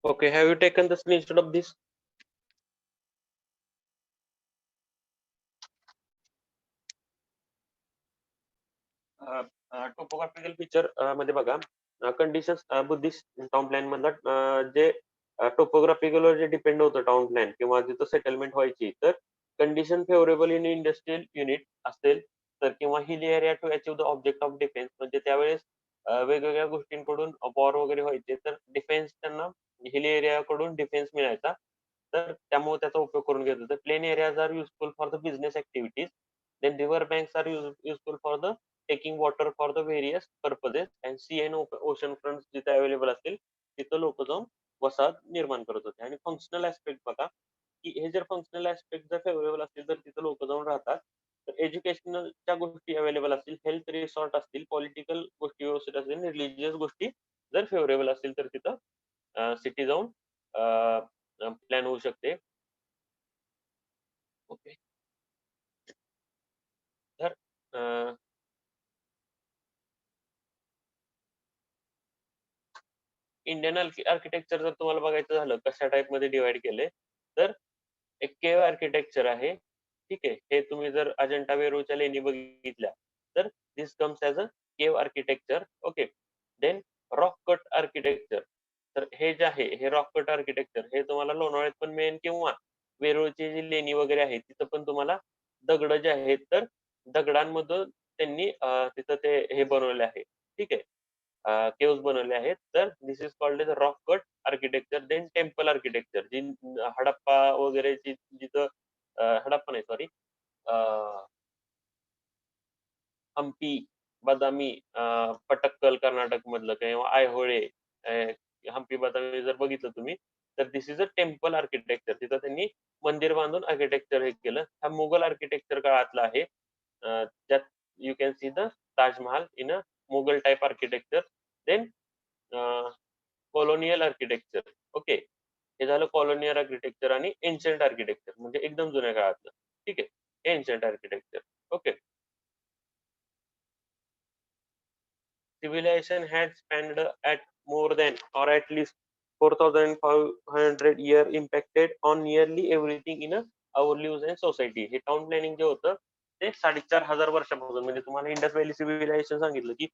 Okay, have you taken the screenshot of this? Topographical feature मध्ये बघा, conditions Buddhist town plan मधला जे topographical वर जे डिपेंड होतं टाउन प्लॅन किंवा जिथं सेटलमेंट व्हायची, तर condition favourable in industrial unit असेल तर, किंवा hill area to achieve the object of defence, म्हणजे त्यावेळेस वेगवेगळ्या गोष्टींकडून वॉर वगैरे व्हायचे, तर डिफेन्स त्यांना हिल एरियाकडून डिफेन्स मिळायचा, तर त्यामुळे त्याचा उपयोग करून घेत होते. Plain areas are useful for the business activities, then river banks are useful for the taking water for the various purposes, and sea and ocean front जिथे अवेलेबल असतील तिथं लोक जाऊन वसाहत निर्माण करत होते. आणि फंक्शनल ऍस्पेक्ट बघा, की हे जर फंक्शनल ऍस्पेक्ट जर फेवरेबल असतील तर तिथं लोक जाऊन राहतात. तर एज्युकेशनलच्या गोष्टी अवेलेबल असतील, हेल्थ रिसॉर्ट असतील, पॉलिटिकल गोष्टी व्यवस्थित असतील, रिलीजियस गोष्टी जर फेवरेबल असतील तर तिथं सिटी जाऊन प्लॅन होऊ शकते. ओके. तर इंडियन आर्किटेक्चर जर तुम्हाला बघायचं झालं कशा टाइप मध्ये डिवाइड केले, तर एक केव आर्किटेक्चर आहे. ठीक आहे, हे तुम्ही जर अजंठा वेरूळच्या लेणी बघितल्या तर this comes as a cave architecture. Okay. Then rock cut architecture, तर हे जे आहे हे रॉक कट आर्किटेक्चर हे तुम्हाला लोणावळ्यात पण मिळेल, किंवा वेरूळची जी लेणी वगैरे आहे तिथं पण तुम्हाला दगड जे आहेत तर दगडांमधून त्यांनी तिथं ते हे बनवले आहे. ठीक आहे, केव्स बनवले आहेत. तर this is called as rock cut architecture. Then temple architecture, जी हडप्पा वगैरे जिथं हडप्पा नाही, सॉरी, हम्पी, बदामी, पटक्कल कर्नाटक मधलं, किंवा आयहोळे, हम्पी बदामी जर बघितलं तुम्ही, तर this is a temple architecture. तिथं त्यांनी मंदिर बांधून आर्किटेक्चर हे केलं. हा मुघल आर्किटेक्चर काळातला आहे. त्यात you can see the Taj Mahal in a Mughal type architecture. Then colonial architecture. Okay, हे झालं कॉलोनियल आर्किटेक्चर. आणि एन्शंट आर्किटेक्चर म्हणजे एकदम जुन्या काळातलं. ठीक आहे, ancient architecture. Okay. Civilization had spanned at more than, or at least, 4,500 year, impacted on nearly everything in our lives and society. हे टाउन प्लॅनिंग जे होतं ते 4,500 वर्षापासून, म्हणजे तुम्हाला इंडस व्हॅली सिव्हिलायझेशन सांगितलं की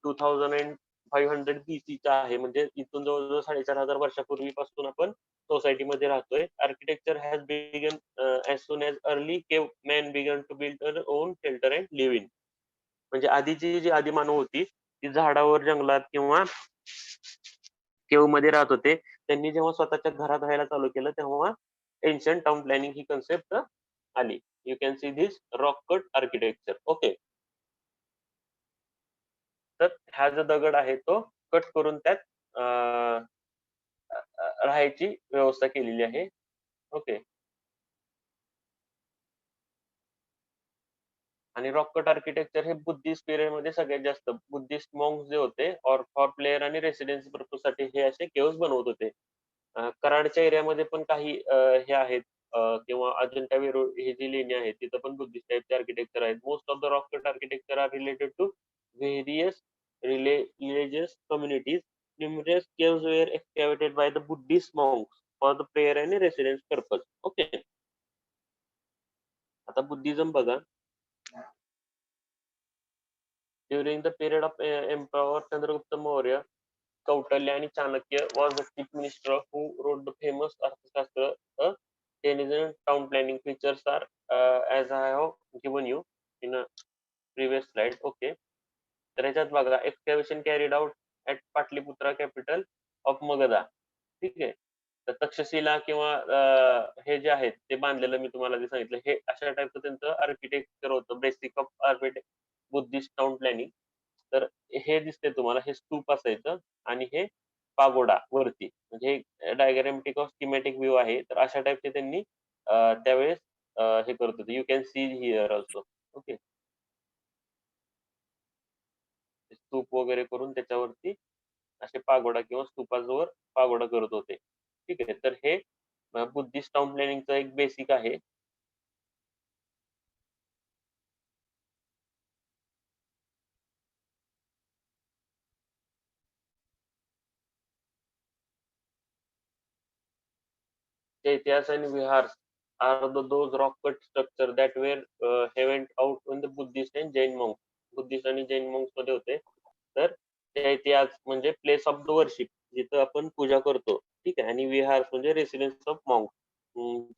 2,500 बीसीचा आहे, म्हणजे इथून जवळजवळ 4,500 वर्षापूर्वीपासून आपण सोसायटीमध्ये राहतोय. Architecture has begun as soon as early cave man began to build our own shelter and live in. म्हणजे आधीची जी आदिमानव होती ती झाडावर, जंगलात किंवा केव मध्ये राहत होते. त्यांनी जेव्हा स्वतःच्या घरात राहायला चालू केलं तेव्हा एन्शंट टाउन प्लॅनिंग ही कन्सेप्ट आली. You can see this rock cut architecture. Okay. तर हा जो दगड आहे तो कट करून त्यात राहायची व्यवस्था केलेली आहे. ओके. आणि रॉक कट आर्किटेक्चर हे बुद्धिस्ट पिरियड मध्ये सगळ्यात जास्त बुद्धिस्ट मॉन्क्स जे होते, और फॉर प्लेयर आणि रेसिडेन्सी पर्पज साठी हे असे केव्स बनवत होते. कराडच्या एरियामध्ये पण काही हे आहेत, किंवा अजंठा वेरूळ हे जी लेणी आहेत तिथं पण बुद्धिस्ट टाईपचे आर्किटेक्चर आहेत. Most of the rock cut architecture are related to various religious communities. Numerous caves were excavated by the Buddhist monks for the prayer and residence purpose. Okay. आता बुद्धिझम बघा. During the period of empower Chandragupta Maurya, Kautalya and Chanakya was the chief minister who wrote the famous Arthashastra. Tennyson town planning features are as I have given you in a previous slide. Okay. तर ह्याच्यात बघा, excavation carried out at Pataliputra capital of Magadha. ठीक आहे. तर तक्षशिला किंवा हे जे आहेत ते बांधलेलं मी तुम्हाला जे सांगितलं, हे अशा टाईपचं त्यांचं आर्किटेक्चर होतं, basic of architect Buddhist town planning. तर हे दिसते तुम्हाला, हे स्तूप असायचं आणि हे पागोडा वरती, म्हणजे डायग्रामॅटिक ऑफ स्कीमॅटिक व्ह्यू आहे. तर अशा टाईपचे त्यांनी त्यावेळेस हे करत होते. You can see here also. Okay. Stupa वगैरे करून त्याच्यावरती असे पागोडा किंवा स्तूपाजवळ पागोडा करत होते. ठीक आहे. तर हे बुद्धिस्ट टाउन प्लॅनिंगचं एक बेसिक आहे. Chaityas and vihars are those rock cut structure that were heaved out in the Buddhist and Jain monks. Buddhist आणि जैन monks मध्ये होते. तर चैत्यास म्हणजे प्लेस ऑफ द वर्शिप, जिथं आपण पूजा करतो. ठीक आहे. आणि विहार म्हणजे रेसिडेन्स ऑफ मॉन्क.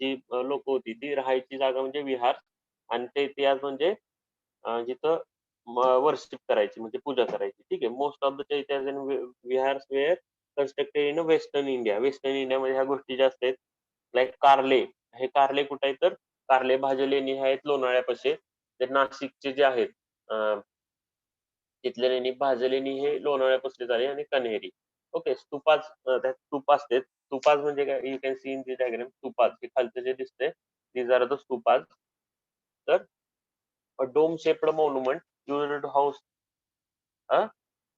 जी लोक होती ती राहायची जागा म्हणजे विहार. आणि चैत्यास म्हणजे जिथं वर्शिप करायची म्हणजे पूजा करायची. ठीक आहे. Most of the chaityas and viharas were constructed in western India. Western इंडियामध्ये ह्या गोष्टी जास्त आहेत. लाईक कारले. हे कारले कुठे आहेत? तर कारले भाज्या लेणी आहेत लोणावळ्यापाशी. ते नाशिकचे जे आहेत तिथले लेणी भाज्या लेणी हे लोणावळ्यापासून झाले आणि कन्हेरी. ओके. स्तूपाज, त्यात स्तूप असते. स्तूपाज म्हणजे काय? You can see in the diagram. Stupas हे खालचं जे दिसतंय, दीज आर द स्तूपाज. तर dome shaped monument used to house a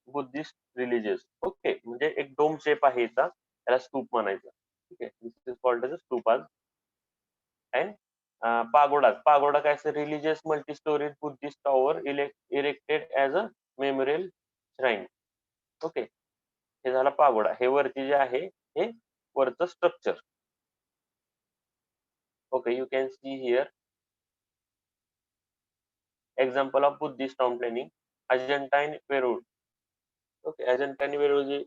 Buddhist religious. Okay. म्हणजे एक डोम शेप आहे इथं, त्याला स्तूप म्हणायचं. ठीक आहे. This is called as stupas. And pagoda. Pagoda काय असतं? Religious multi storage Buddhist tower erected as a memorial shrine. Okay. हे झाला पागोडा. हे वरती जे आहे हे वरचं structure. Okay. You can see here example of Buddhist town planning. Ajanta and Verul. Okay. Ajanta आणि वेरूळ जी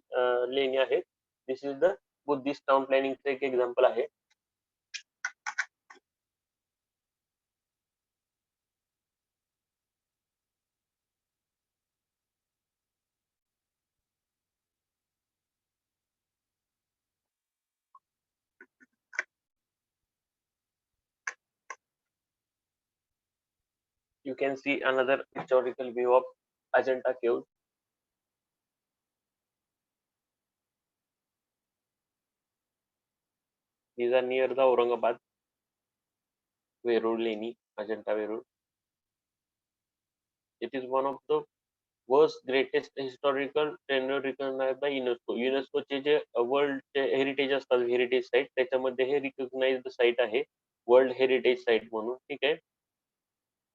लेणी आहेत, this is the Buddhist town प्लॅनिंगचं एक एक्झाम्पल आहे. You can see another historical view of Ajanta caves. These are near the Aurangabad Verur Leni, Ajanta Verur. It is one of the world's greatest historical tenure recognized by UNESCO. UNESCO चे जे world heritage असतात, heritage site, त्याच्यामध्ये हे recognised site आहे, world heritage site म्हणून. ठीक आहे.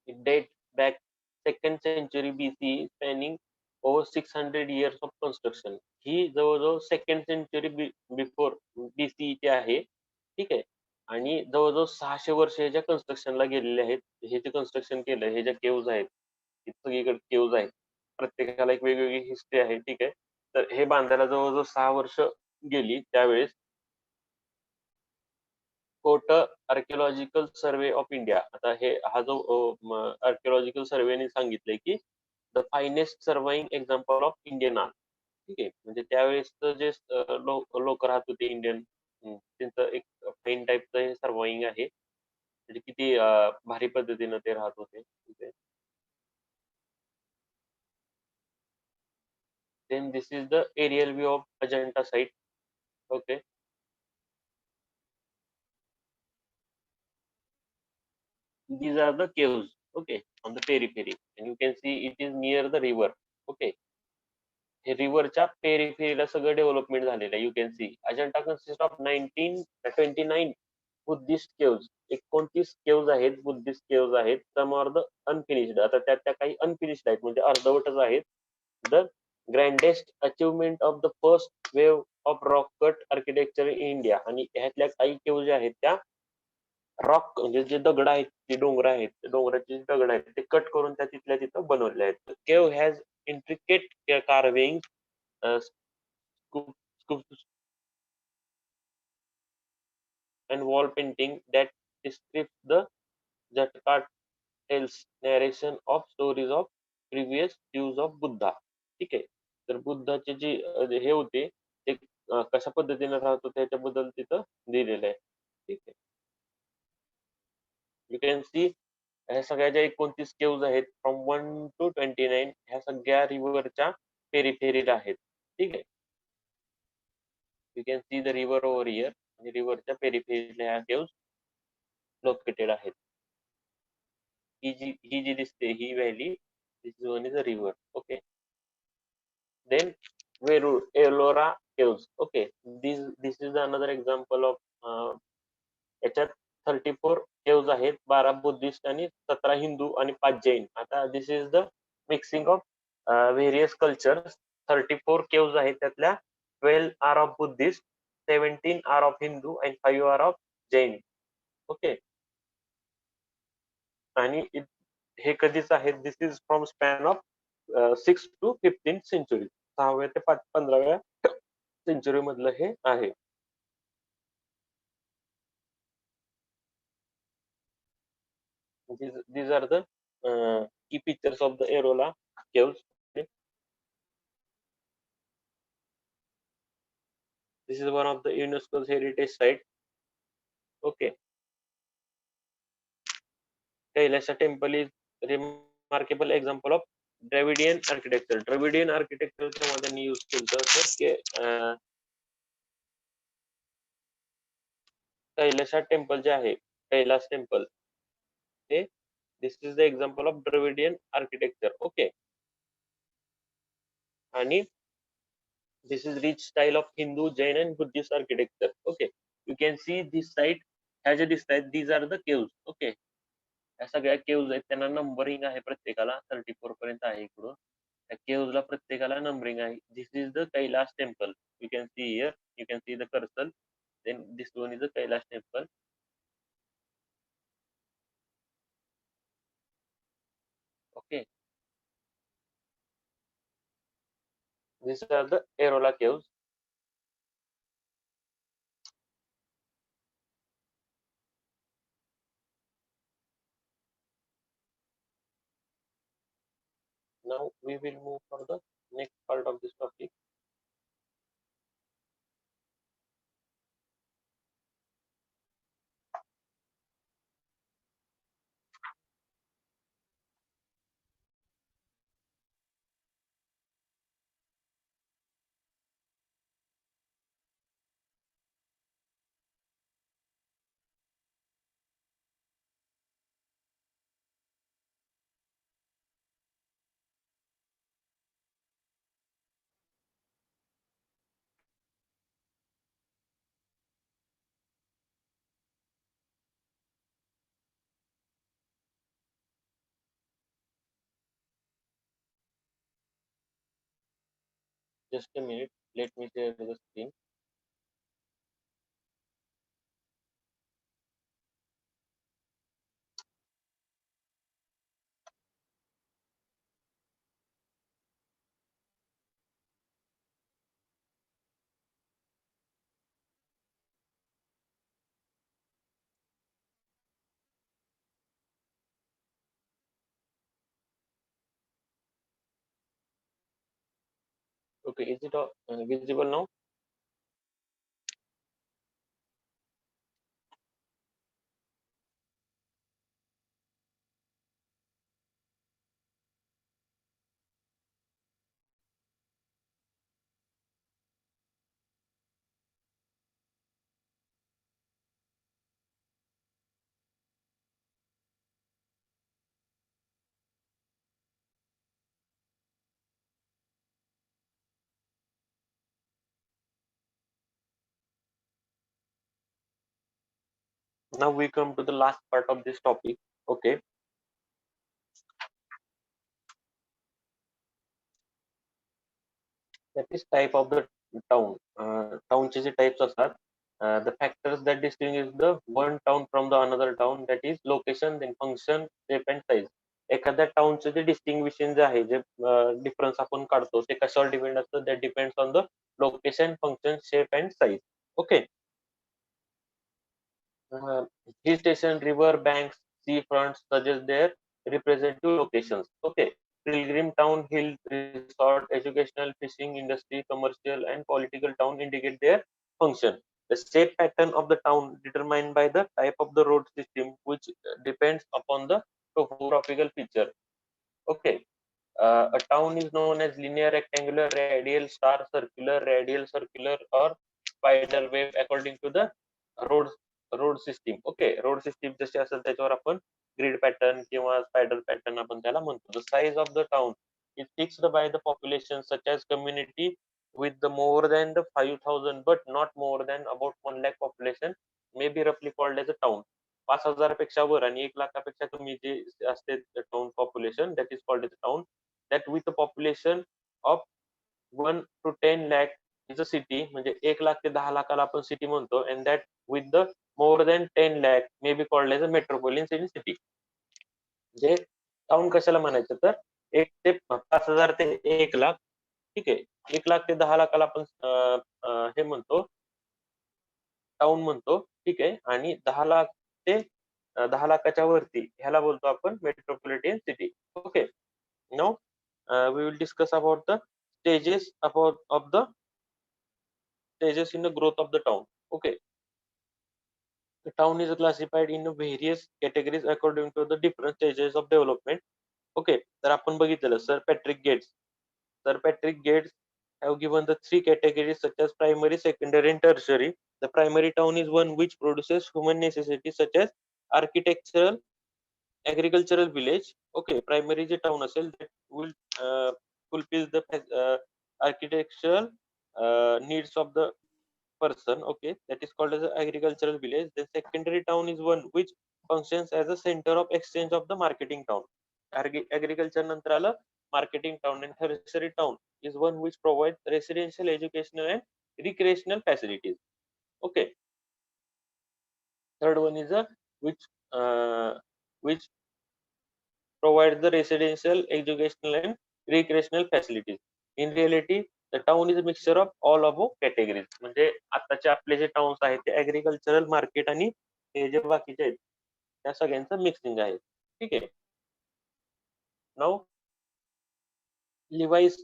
It dates back 2nd century BC, spanning over 600 years of construction. ही जवळजवळ second century before BCE आहे. ठीक आहे. आणि जवळजवळ 600 वर्ष ह्याच्या कन्स्ट्रक्शनला गेलेले आहेत. हे जे कन्स्ट्रक्शन केलं, हे ज्या केव्ज आहेत, सगळीकडे केव्ज आहेत, प्रत्येकाला एक वेगवेगळी हिस्ट्री आहे. ठीक आहे. तर हे बांधायला जवळजवळ 6 वर्ष गेली त्यावेळेस. Quote archaeological survey of India. आता हे हा जो आर्किओलॉजिकल सर्वेने सांगितलंय की the finest surviving example of Indian art. ठीक आहे. म्हणजे त्यावेळेस जे लोक राहत होते इंडियन, त्यांचं एक फाईन टाईपचं हे सर्वाइंग आहे. म्हणजे किती भारी पद्धतीनं ते राहत होते. ठीक आहे. Then this is the aerial view of Ajanta site. Okay. These are the caves. Okay. On the periphery. And you can see it is near the river. Okay. हे रिव्हरच्या पेरिफेरीला सगळं डेव्हलपमेंट झालेलं आहे. You can see Ajanta consist of 29 Buddhist caves. 29 caves आहेत, Buddhist caves आहेत. Some are the unfinished. आता त्या काही unfinished आहेत, म्हणजे अर्धवटच आहेत. The grandest achievement of the first wave of rock cut architecture in India. आणि ह्यातल्या काही केव्ज ज्या आहेत त्या रॉक म्हणजे जे दगड आहेत, जे डोंगर आहेत, डोंगराचे दगड आहेत ते कट करून त्या तिथल्या तिथं बनवले आहेत. Cave has intricate carving, sculptures and wall painting that describe the Jataka tells narration of stories of previous views of Buddha. ठीक आहे. तर बुद्धाचे जे हे होते ते कशा पद्धतीने राहत होते त्याच्याबद्दल तिथं दिलेलं आहे. ठीक आहे. यू कॅन सी ह्या सगळ्या ज्या 29 केव्ज आहेत फ्रॉम 1 to 29 ह्या सगळ्या रिव्हरच्या पेरिफेरीला आहेत. ठीक आहे. You can see the river over here. आणि रिव्हरच्या पेरिफेरीला ह्या केव्ज लोकेटेड आहेत. ही जी दिसते ही valley, this one is a river. Okay. Then Verul Ellora caves. Okay. This is another example of याच्यात 34 केव्ज आहेत, 12 बुद्धिस्ट आणि 17 हिंदू आणि 5 जैन. आता this is the mixing of various culture. 34 caves आहेत, त्यातल्या 12 are of Buddhist, 17 are of Hindu and 5 are of Jain. Okay. आणि हे कधीच आहे, this is from span of 6 to 15 century. 6व्या ते 15व्या सेंचुरी मधलं हे आहे. These are the key features of the Arola caves. Okay. This is one of the UNESCO's heritage site. Okay. Kailasa temple is remarkable example of Dravidian architecture. Dravidian architecture च्या मध्ये त्यांनी use केलं तर Kailasa temple जे आहे, Kailas temple, हे this is the example of Dravidian architecture. Okay. आणि this is rich style of Hindu, Jain and Buddhist architecture. Okay, you can see this site ह्या जे दिसत आहेत, these are the caves. Okay, या सगळ्या caves आहेत, त्यांना नंबरिंग आहे प्रत्येकाला 34 पर्यंत आहे. इकडून त्या caves ला प्रत्येकाला नंबरिंग आहे. This is the Kailash temple. You can see here, you can see the cursor. Then this one is the Kailash temple. Okay, these are the Arola caves. Now we will move for the next part of this topic. Just a minute, let me share the screen. Okay, is it visible now? Now we come to the last part of this topic. Okay, that is type of the town. Townचे J types असतात, the factors that distinguish the one town from the another town, that is location, then function, shape and size. एखाद्या टाउनचं जे डिस्टिंग्विशन जे आहे, जे difference आपण काढतो, ते कशावर depend असतं, that depends on the location, function, shape and size. Okay. Hill station, river banks, sea fronts suggest their representative locations. Okay. Pilgrim town, hill resort, educational, fishing, industry, commercial, and political town indicate their function. The shape pattern of the town determined by the type of the road system, which depends upon the topographical feature. Okay. A town is known as linear, rectangular, radial, star, circular, radial, circular, or spider wave according to the road road system. Okay, road system जशी असेल त्याच्यावर आपण grid pattern किंवा spider pattern आपण त्याला म्हणतो. The size of the town is fixed by the population such as community with the more than the 5,000 but not more than about 1 lakh population may be roughly called as a town. 5,000 पेक्षा वर आणि 1 लाखापेक्षा कमी जे असते town population, that is called as town. That with a population of 1 to 10 lakh is a city, म्हणजे 1 लाख ते 10 लाखाला आपण city म्हणतो. And that with the more than 10 lakh may be called as a metropolitan city. म्हणजे town कशाला म्हणायचं तर 1 ते 5,000 ते 1 लाख, ठीक आहे. 1 लाख ते 10 लाखाला आपण हे म्हणतो, टाउन म्हणतो, ठीक आहे. आणि 10 लाख ते 10 लाखाच्या वरती ह्याला बोलतो आपण metropolitan city. Okay. Now we will discuss about the stages about of the stages in the growth of the town. Okay. The town is classified in various categories according to the different stages of development. Okay, तर आपण बघितलेलं Sir Patrick Geddes. Sir Patrick Gates have given the three categories such as primary, secondary, and tertiary. The primary town is one which produces human necessities such as architectural, agricultural village. Okay, primary J town असेल that will fulfill the architectural needs of the person. Okay, that is called as an agricultural village. The secondary town is one which functions as a center of exchange of the marketing town. Agriculture नंतर आलं marketing town, and tertiary town is one which provides residential, educational, and recreational facilities. Okay. Third one is a which provides the residential, educational, and recreational facilities. In reality, the town is a mixture of all above categories. म्हणजे आताचे आपले जे towns आहेत ते agricultural market आणि हे जे बाकीचे आहेत त्या सगळ्यांचं मिक्सिंग आहे. ठीक आहे. Now Lewis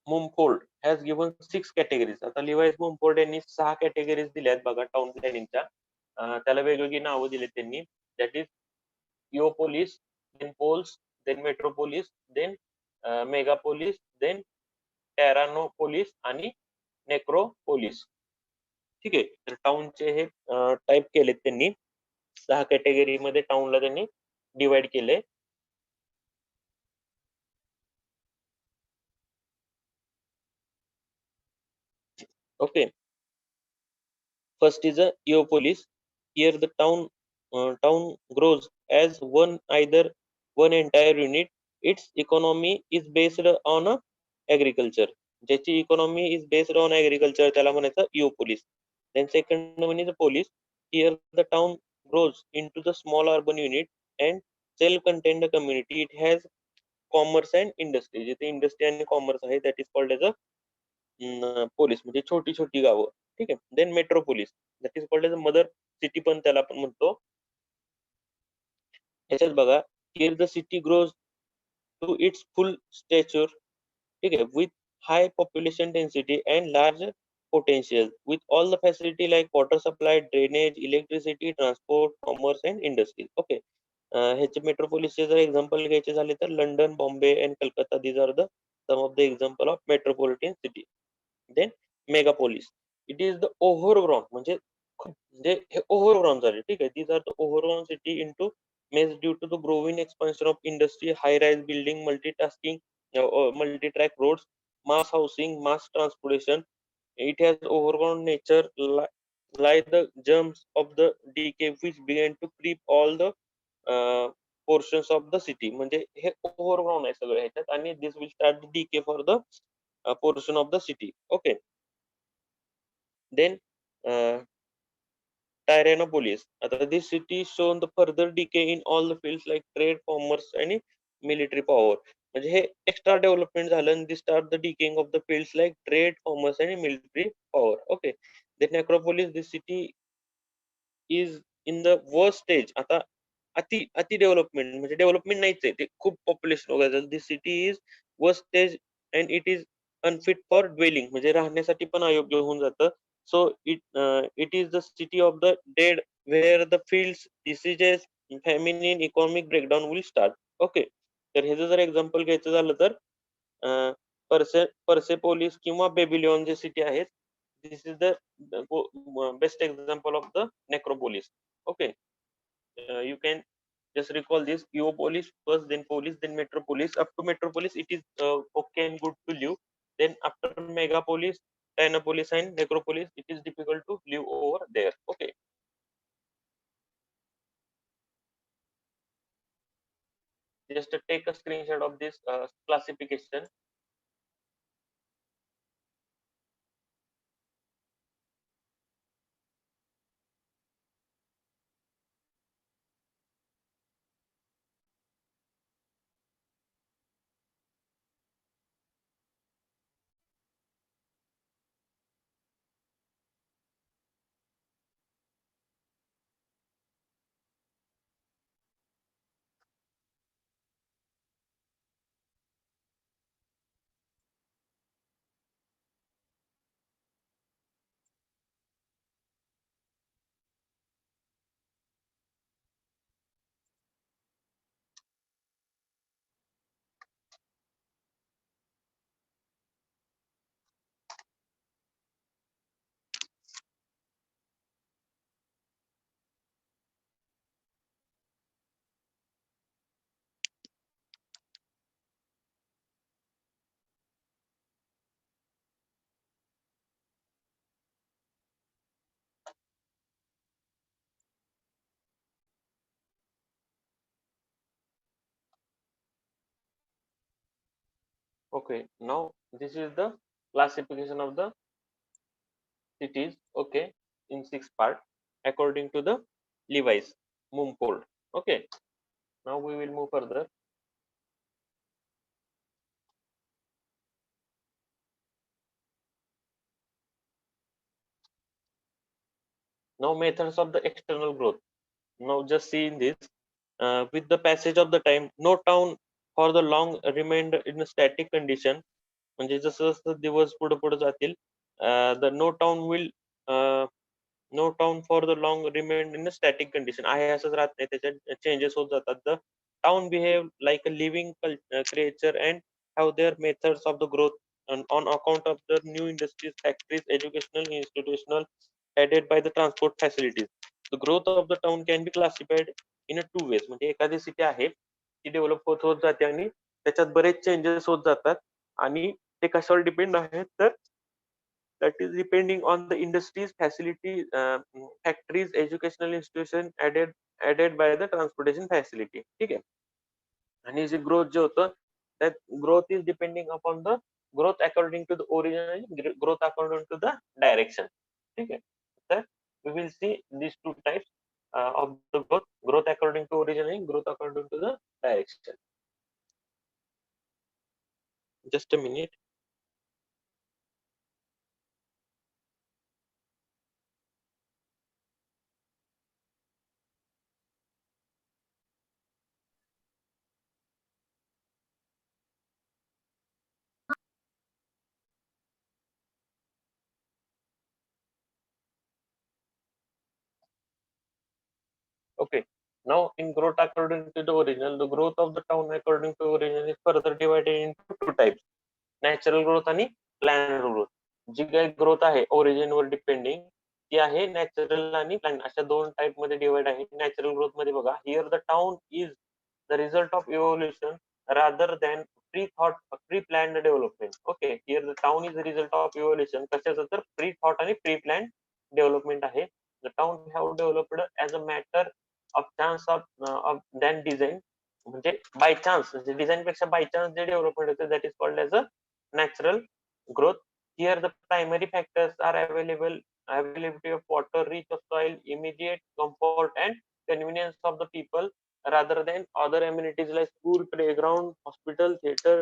Mumford has given 6 categories. आता लिवाइस मुमफोर्ड यांनी 6 कॅटेगरीज दिल्यात बघा टाउन प्लॅनिंगच्या. त्याला वेगवेगळी नावं दिली त्यांनी. That is Geopolis, then Pols, then Metropolis, then Megapolis, then Terranopolis आणि नेक्रोपोलिस. ठीक आहे. तर टाउनचे हे टाइप केलेत त्यांनी. 6 कॅटेगरी मध्ये टाउनला त्यांनी डिवाइड केले. Okay. First is a Geopolis. Here the town grows as either one entire unit. Its economy is based on agriculture. ज्याची economy is based on agriculture त्याला म्हणायचं Geopolis. Then second one is a polis. Here the town grows into the small urban unit and self-contained community. It has commerce and industry. जिथे industry आणि commerce आहे that is called as a polis म्हणजे छोटी छोटी गावं. ठीक आहे. Then metropolis that is called as mother city पण त्याला आपण म्हणतो. याच्यात बघा here the city grows to its full stature. ठीक आहे. With high population density and large potential with all the facility like water supply, drainage, electricity, transport, commerce and industry. Okay. ह्याचे मेट्रोपोलिसचे जर एक्झाम्पल घ्यायचे झाले तर London, Bombay and Calcutta these are the some of the example of metropolitan city. Then megalopolis it is the overground म्हणजे हे overground झाले. ठीक आहे. These are the overground city into maze due to the growing expansion of industry, high rise building, multitasking, multi-track roads, mass housing, mass transportation. It has overgrown nature like the germs of the decay which began to creep all the portions of the city. म्हणजे हे overground आहे सगळं ह्याच्यात आणि this will start decay for the portion of the city. Okay. Then Tyrannopolis. This city shown the further decay in all the fields like trade, commerce आणि military power. म्हणजे हे extra development झालं आणि start the decaying of the fields like trade, commerce आणि military power. Okay. Then necropolis this city is in the worst stage. आता अति development म्हणजे development नाहीच आहे ते खूप पॉप्युलेशन वगैरे. This city is worst stage and it is unfit for dwelling म्हणजे राहण्यासाठी पण अयोग्य होऊन जातं. So it is the city of the dead where the fields, diseases, famine, economic breakdown will start. Okay. तर ह्याचं जर एक्झाम्पल घ्यायचं झालं तर पर्सेपोलिस किंवा बेबिलियन जे सिटी आहेत this is the best example of the necropolis. Okay. You can just recall this Geopolis first, then Polis, then Metropolis. Up to Metropolis, it is okay and good to live. Then after Megapolis, Tyrannopolis, and Necropolis, it is difficult to live over there. Okay. Just take a screenshot of this classification. Okay, now this is the classification of the cities, okay, in six part according to the Levi's Mumford. Okay, now we will move further. Now methods of the external growth. Now just see in this, with the passage of the time, no town for the long remained in a static condition. म्हणजे जसं जसं दिवस पुढे पुढे जातील, the no town will no town for the long remained in a static condition. आहे असंच राहत नाही, त्याच्यात चेंजेस होत जातात. The town behave like a living creature and have their methods of the growth and on account of the new industries, factories, educational, institutional added by the transport facilities. The growth of the town can be classified in a two ways. म्हणजे एखादी city आहे ती develop होत होत जाते आणि त्याच्यात बरेच चेंजेस होत जातात आणि ते कशावर डिपेंड आहेत तर that is depending on the industries, facilities, factories, educational institution added by the transportation facility. ठीक आहे. आणि जे ग्रोथ जे होतं that growth is depending upon the growth according to the origin and growth according to the direction. ठीक आहे. तर we will see these two types of the growth according to origin and growth according to the direction. Just a minute. Okay. Now, in growth according to the original, the growth of the town according to original is further divided into two types: natural growth आणि planned growth. जी काही growth आहे origin वर depending ती आहे natural आणि plan अशा दोन type मध्ये divide आहे. नॅचरल ग्रोथ मध्ये बघा, here the town is the result of evolution rather than pre thought pre planned development. Okay, here the town is the result of evolution कशाचं तर प्री थॉट आणि pre planned development आहे. The town have developed as a matter of chance of than design. म्हणजे by chance, म्हणजे design पेक्षा by chance जे development होते that is called as a natural growth. Here the primary factors are availability of water, reach of soil, immediate comfort and convenience of the people rather than other amenities like school, playground, hospital, theater,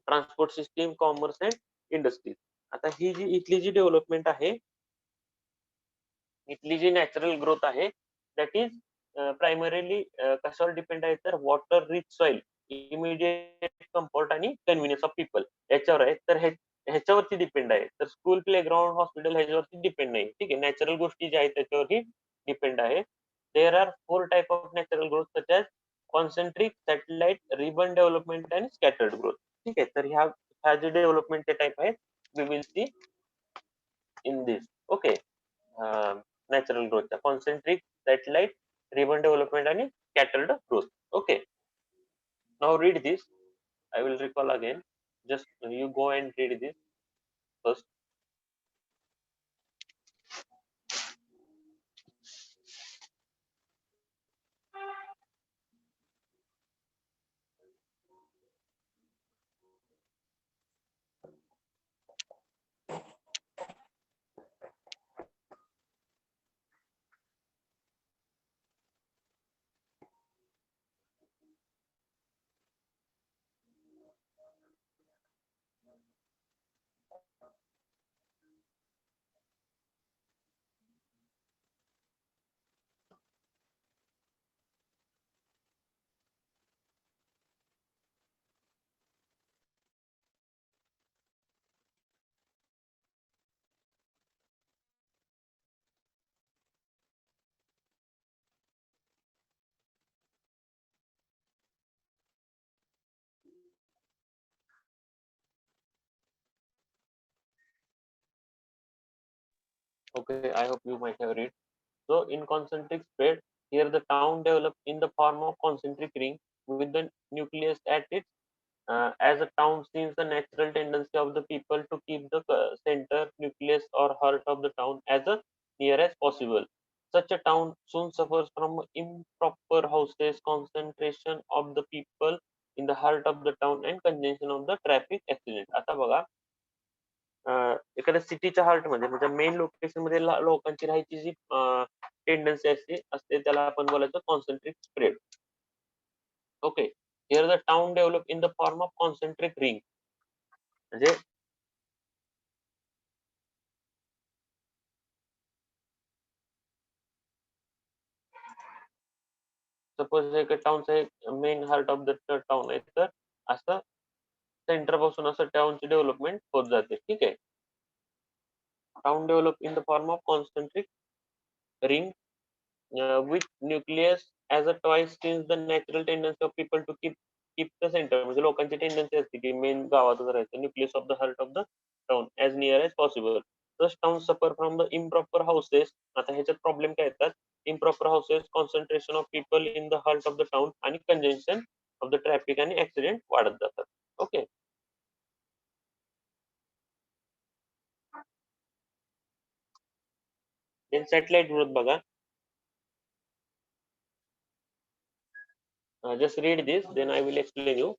transport system, commerce and industries. आता ही जी इथली जी development आहे, इथली जी natural growth आहे that is primarily कशावर depend आहे तर water rich soil, immediate comfort आणि convenience of people याच्यावर आहे. तर ह्याच्यावरती डिपेंड आहे. तर स्कूल, प्लेग्राऊंड, हॉस्पिटल ह्याच्यावरती डिपेंड नाही. ठीक आहे, नॅचरल गोष्टी ज्या आहेत त्याच्यावरती डिपेंड आहे. There are four type of natural growth such as concentric, satellite, ribbon development आणि स्कॅटर्ड ग्रोथ. ठीक आहे, तर ह्या जे डेव्हलपमेंटचे टाइप आहेत we will see in this. Okay, natural ग्रोथच्या कॉन्सेंट्रिक, सॅटेलाइट, रिबन डेव्हलपमेंट आणि scattered growth. Okay, now read this. I will recall again. Just you go and read this first. Okay, I hope you might have read. So, in concentric spread, here the town developed in the form of concentric ring with the nucleus at its as a town seems the natural tendency of the people to keep the center, nucleus, or heart of the town as a near as possible. Such a town soon suffers from improper houses, concentration of the people, in the heart of the town and congestion of the traffic accident. आता बघा, एखाद्या सिटीच्या heart मध्ये म्हणजे main location मध्ये लोकांची राहायची जी tendency असते त्याला आपण बोलायचं concentric spread. Okay, here the town develop in the form of concentric ring. म्हणजे सपोज एक टाउनचा एक main heart of the town आहे, तर असं सेंटर पासून असं टाउनची डेव्हलपमेंट होत जाते. ठीक आहे. Town develop in the form of concentric ring with nucleus as a twice since the natural tendency of people to keep the center. म्हणजे लोकांची टेंडन्सी असते की मेन गावातच राहायचं, nucleus of the heart of the town as near as possible. Thus town suffer from the improper houses. आता ह्याच्यात problem काय येतात? Improper houses, concentration of people in the heart of the town आणि congestion of the traffic आणि accident वाढत जातात. Okay. Then satellite growth बघा. Just read this, then I will explain you.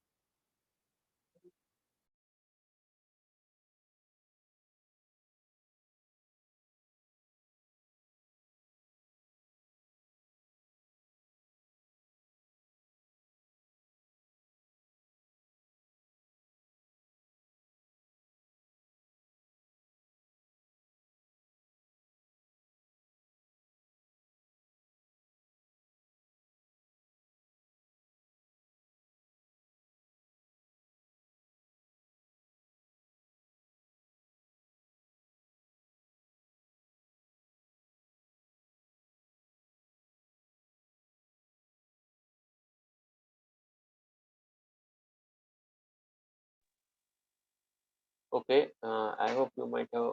Okay, I hope you might have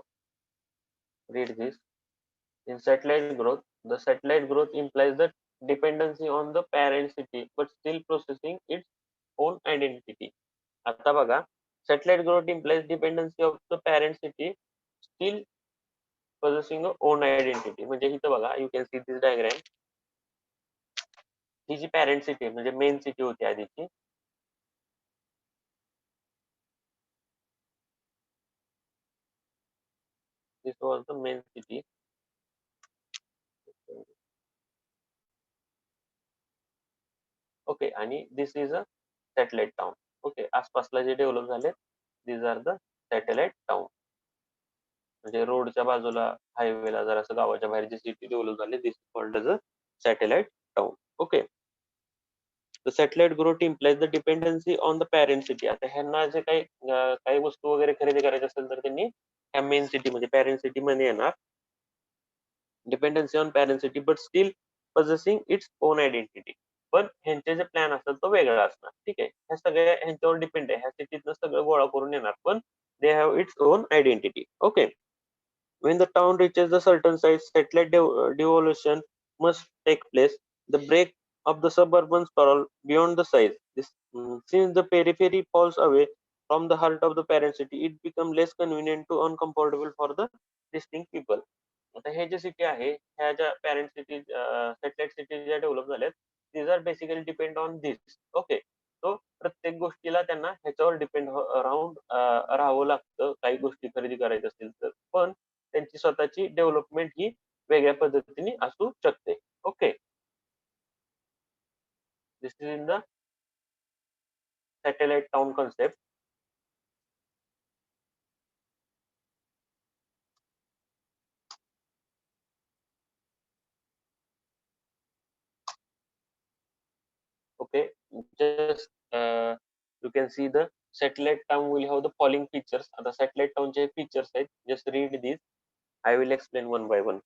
read this. In satellite growth, the satellite growth implies the dependency on the parent city, but still processing its own identity. आता बघा, satellite growth implies dependency of the parent city, still possessing a own identity. म्हणजे इथं बघा, you can see this diagram. ही जी parent city म्हणजे main city होती आधीची. This was the main city. Okay, आणि this is a satellite town. Okay, आसपासला जे डेव्हलप झाले, these are the satellite town. म्हणजे रोडच्या बाजूला हायवेला जर असं गावाच्या बाहेर जी सिटी डेव्हलप झाली, this called as a satellite town. Okay. The satellite growth implies the dependency on the parent city. आता ह्यांना जे काही वस्तू वगैरे खरेदी करायची असेल तर त्यांनी ह्या मेन सिटी म्हणजे पॅरेंट सिटी मध्ये येणार. Dependency on parent city but still possessing its own identity. पण ह्यांचे जे प्लॅन असतात तो वेगळा असणार. ठीक आहे. ह्या सगळ्या ह्यांच्यावर डिपेंड आहे. ह्या सिटीतनं सगळं गोळा करून येणार, पण they have its own identity. Okay. When the town reaches a certain size, satellite devolution must take place. The break of the suburban sprawl beyond the size. Since the periphery falls away from the heart of the parent city, it becomes less convenient to uncomfortable for the distinct people. आता हे जे city आहे, ह्या ज्या parent city satellite city ज्या develop झाल्यात, these are basically depend on this. Okay. So प्रत्येक गोष्टीला त्यांना ह्याच्यावर डिपेंड राहून राहावं लागतं, काही गोष्टी खरेदी करायच्या असतील तर. पण त्यांची स्वतःची डेव्हलपमेंट ही वेगळ्या पद्धतीने असू शकते. Okay. This is in the satellite town concept. Okay, just you can see the satellite town will have the following features. आता satellite town चे features आहेत. Just read these. I will explain one by one.